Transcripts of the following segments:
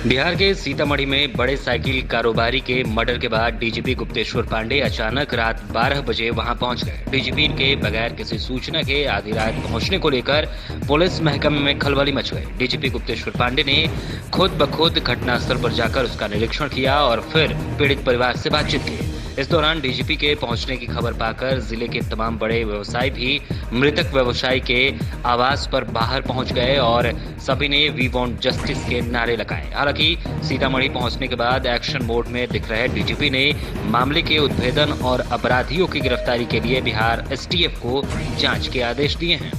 बिहार के सीतामढ़ी में बड़े साइकिल कारोबारी के मर्डर के बाद डीजीपी गुप्तेश्वर पांडे अचानक रात 12 बजे वहां पहुंच गए। डीजीपी के बगैर किसी सूचना के आधी रात पहुंचने को लेकर पुलिस महकमे में खलबली मच गई। डीजीपी गुप्तेश्वर पांडे ने खुद ब खुद घटनास्थल पर जाकर उसका निरीक्षण किया और फिर पीड़ित परिवार से बातचीत की। इस दौरान डीजीपी के पहुंचने की खबर पाकर जिले के तमाम बड़े व्यवसायी भी मृतक व्यवसायी के आवास पर बाहर पहुंच गए और सभी ने वी वांट जस्टिस के नारे लगाए। हालांकि सीतामढ़ी पहुंचने के बाद एक्शन मोड में दिख रहे डीजीपी ने मामले के उद्भेदन और अपराधियों की गिरफ्तारी के लिए बिहार एसटीएफ को जांच के आदेश दिए हैं।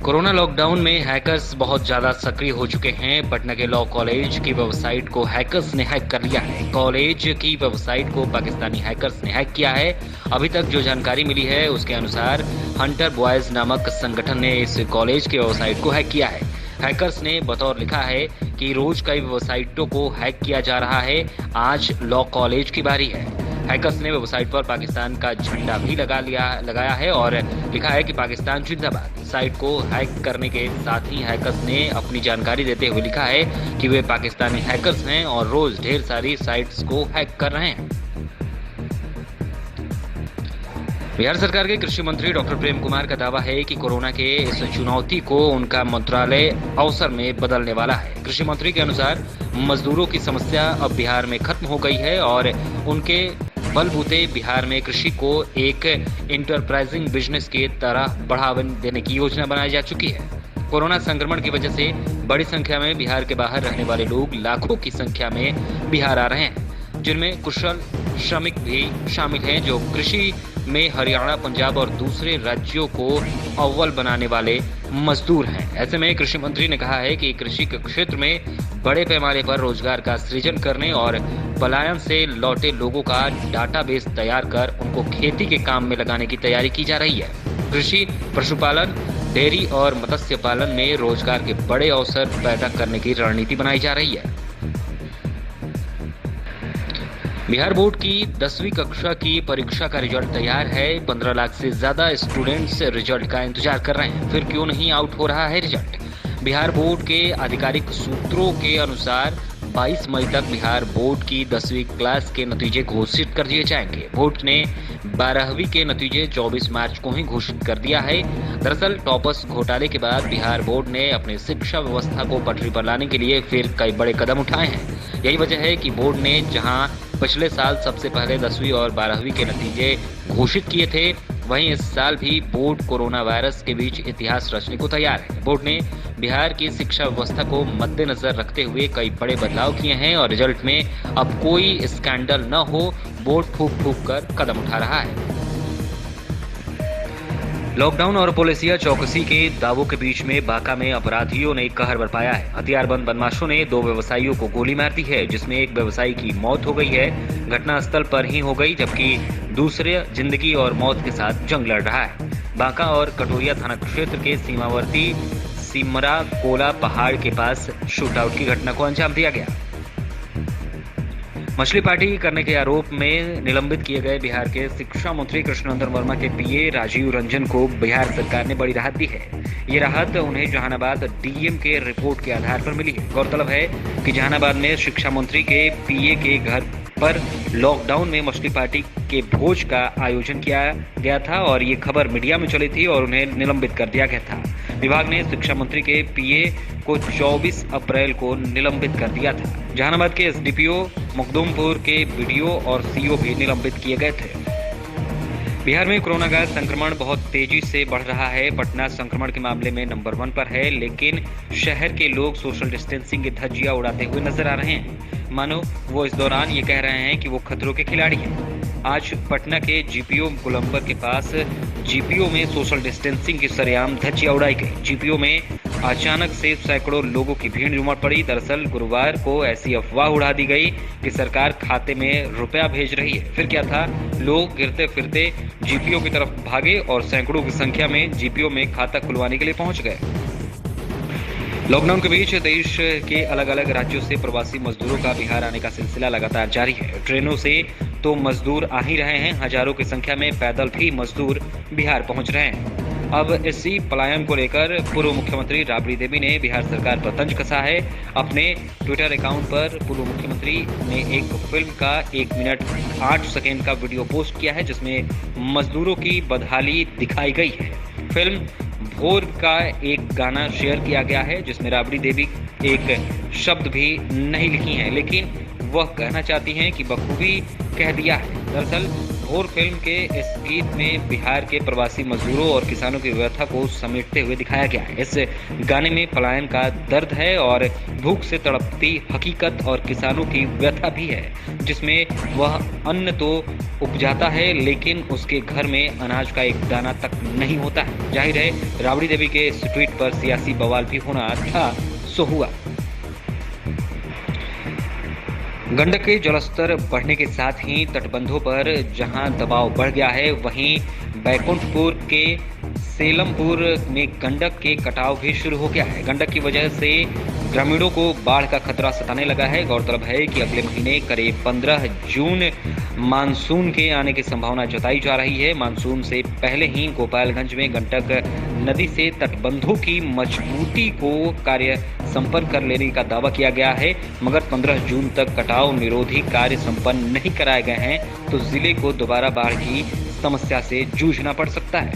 कोरोना लॉकडाउन में हैकर्स बहुत ज्यादा सक्रिय हो चुके हैं। पटना के लॉ कॉलेज की वेबसाइट को हैकर्स ने हैक कर लिया है। कॉलेज की वेबसाइट को पाकिस्तानी हैकर्स ने हैक किया है। अभी तक जो जानकारी मिली है उसके अनुसार हंटर बॉयज नामक संगठन ने इस कॉलेज की वेबसाइट को हैक किया है। हैकर्स ने बतौर लिखा है कि रोज कई वेबसाइटों को हैक किया जा रहा है, आज लॉ कॉलेज की बारी है। हैकर्स ने वेबसाइट पर पाकिस्तान का झंडा भी लगाया है और लिखा है कि पाकिस्तान जिंदाबाद। साइट को हैक करने के साथ ही हैकर्स ने अपनी जानकारी देते हुए लिखा है कि वे पाकिस्तानी हैकर्स हैं और रोज ढेर सारी साइट्स को हैक कर रहे हैं। बिहार सरकार के कृषि मंत्री डॉक्टर प्रेम कुमार का दावा है कि कोरोना के इस चुनौती को उनका मंत्रालय अवसर में बदलने वाला है। कृषि मंत्री के अनुसार मजदूरों की समस्या अब बिहार में खत्म हो गई है और उनके बलबूते बिहार में कृषि को एक इंटरप्राइजिंग बिजनेस के तरह बढ़ावा देने की योजना बनाई जा चुकी है। कोरोना संक्रमण की वजह से बड़ी संख्या में बिहार के बाहर रहने वाले लोग लाखों की संख्या में बिहार आ रहे हैं, जिनमें कुशल श्रमिक भी शामिल हैं जो कृषि में हरियाणा, पंजाब और दूसरे राज्यों को अव्वल बनाने वाले मजदूर हैं। ऐसे में कृषि मंत्री ने कहा है कि कृषि के क्षेत्र में बड़े पैमाने पर रोजगार का सृजन करने और पलायन से लौटे लोगों का डाटाबेस तैयार कर उनको खेती के काम में लगाने की तैयारी की जा रही है। कृषि, पशुपालन, डेयरी और मत्स्य पालन में रोजगार के बड़े अवसर पैदा करने की रणनीति बनाई जा रही है। बिहार बोर्ड की 10वीं कक्षा की परीक्षा का रिजल्ट तैयार है। 15 लाख से ज्यादा स्टूडेंट्स रिजल्ट का इंतजार कर रहे हैं। फिर क्यों नहीं आउट हो रहा है रिजल्ट? बिहार बोर्ड के आधिकारिक सूत्रों के अनुसार 22 मई तक बिहार बोर्ड की 10वीं क्लास के नतीजे घोषित कर दिए जाएंगे। बोर्ड ने 12वीं के नतीजे 24 मार्च को ही घोषित कर दिया है। दरअसल टॉपर्स घोटाले के बाद बिहार बोर्ड ने अपनी शिक्षा व्यवस्था को पटरी पर लाने के लिए फिर कई बड़े कदम उठाए हैं। यही वजह है कि बोर्ड ने जहां पिछले साल सबसे पहले 10वीं और 12वीं के नतीजे घोषित किए थे, वहीं इस साल भी बोर्ड कोरोना वायरस के बीच इतिहास रचने को तैयार है। बोर्ड ने बिहार की शिक्षा व्यवस्था को मद्देनजर रखते हुए कई बड़े बदलाव किए हैं और रिजल्ट में अब कोई स्कैंडल न हो, बोर्ड फूंक फूंक कर कदम उठा रहा है। लॉकडाउन और पुलिसिया चौकसी के दावों के बीच में बांका में अपराधियों ने कहर बरपाया है। हथियारबंद बदमाशों ने 2 व्यवसायियों को गोली मार दी है, जिसमें एक व्यवसायी की मौत हो गई है, घटनास्थल पर ही हो गई, जबकि दूसरे जिंदगी और मौत के साथ जंग लड़ रहा है। बांका और कटोरिया थाना क्षेत्र के सीमावर्ती सिमरा कोला पहाड़ के पास शूटआउट की घटना को अंजाम दिया गया। मछली पार्टी करने के आरोप में निलंबित किए गए बिहार के शिक्षा मंत्री कृष्णनंदन वर्मा के पीए राजीव रंजन को बिहार सरकार ने बड़ी राहत दी है। ये राहत उन्हें जहानाबाद डीएम के रिपोर्ट के आधार पर मिली है। गौरतलब है कि जहानाबाद में शिक्षा मंत्री के पीए के घर पर लॉकडाउन में मछली पार्टी के भोज का आयोजन किया गया था और ये खबर मीडिया में चली थी और उन्हें निलंबित कर दिया गया था। विभाग ने शिक्षा मंत्री के पीए को 24 अप्रैल को निलंबित कर दिया था। जहानाबाद के एसडीपीओ, मुकदुमपुर के बीडीओ और सीओ भी निलंबित किए गए थे। बिहार में कोरोना का संक्रमण बहुत तेजी से बढ़ रहा है। पटना संक्रमण के मामले में नंबर 1 पर है, लेकिन शहर के लोग सोशल डिस्टेंसिंग की धज्जियां उड़ाते हुए नजर आ रहे हैं, मानो वो इस दौरान ये कह रहे हैं कि वो खतरों के खिलाड़ी हैं। आज पटना के जीपीओ गोलंबर के पास जीपीओ में सोशल डिस्टेंसिंग की सरेआम धज्जियां उड़ाई गई। जीपीओ में अचानक से सैकड़ों लोगों की भीड़ उमड़ पड़ी। दरअसल गुरुवार को ऐसी अफवाह उड़ा दी गई कि सरकार खाते में रुपया भेज रही है। फिर क्या था, लोग गिरते फिरते जीपीओ की तरफ भागे और सैकड़ों की संख्या में जीपीओ में खाता खुलवाने के लिए पहुंच गए। लॉकडाउन के बीच देश के अलग अलग राज्यों से प्रवासी मजदूरों का बिहार आने का सिलसिला लगातार जारी है। ट्रेनों से तो मजदूर आ ही रहे हैं, हजारों की संख्या में पैदल भी मजदूर बिहार पहुंच रहे हैं। अब इसी पलायन को लेकर पूर्व मुख्यमंत्री राबड़ी देवी ने बिहार सरकार पर तंज कसा है। अपने ट्विटर अकाउंट पर पूर्व मुख्यमंत्री ने एक फिल्म का 1 मिनट 8 सेकेंड का वीडियो पोस्ट किया है, जिसमें मजदूरों की बदहाली दिखाई गई है। फिल्म भोर का एक गाना शेयर किया गया है, जिसमें राबड़ी देवी एक शब्द भी नहीं लिखी हैं, लेकिन वह कहना चाहती हैं कि बखूबी कह दिया है। दरअसल भोर फिल्म के इस गीत में बिहार के प्रवासी मजदूरों और किसानों की व्यथा को समेटते हुए दिखाया गया है। इस गाने में पलायन का दर्द है और भूख से तड़पती हकीकत और किसानों की व्यथा भी है, जिसमें वह अन्न तो उपजाता है लेकिन उसके घर में अनाज का एक दाना तक नहीं होता है। जाहिर है राबड़ी देवी के इस ट्वीट पर सियासी बवाल भी होना था, सो हुआ। गंडक के जलस्तर बढ़ने के साथ ही तटबंधों पर जहां दबाव बढ़ गया है, वहीं बैकुंठपुर के सेलमपुर में गंडक के कटाव भी शुरू हो गया है। गंडक की वजह से ग्रामीणों को बाढ़ का खतरा सताने लगा है। गौरतलब है कि अगले महीने करीब 15 जून मानसून के आने की संभावना जताई जा रही है। मानसून से पहले ही गोपालगंज में गंडक नदी से तटबंधों की मजबूती को कार्य संपन्न कर लेने का दावा किया गया है, मगर 15 जून तक कटाव निरोधी कार्य संपन्न नहीं कराए गए हैं तो जिले को दोबारा बाढ़ की समस्या से जूझना पड़ सकता है।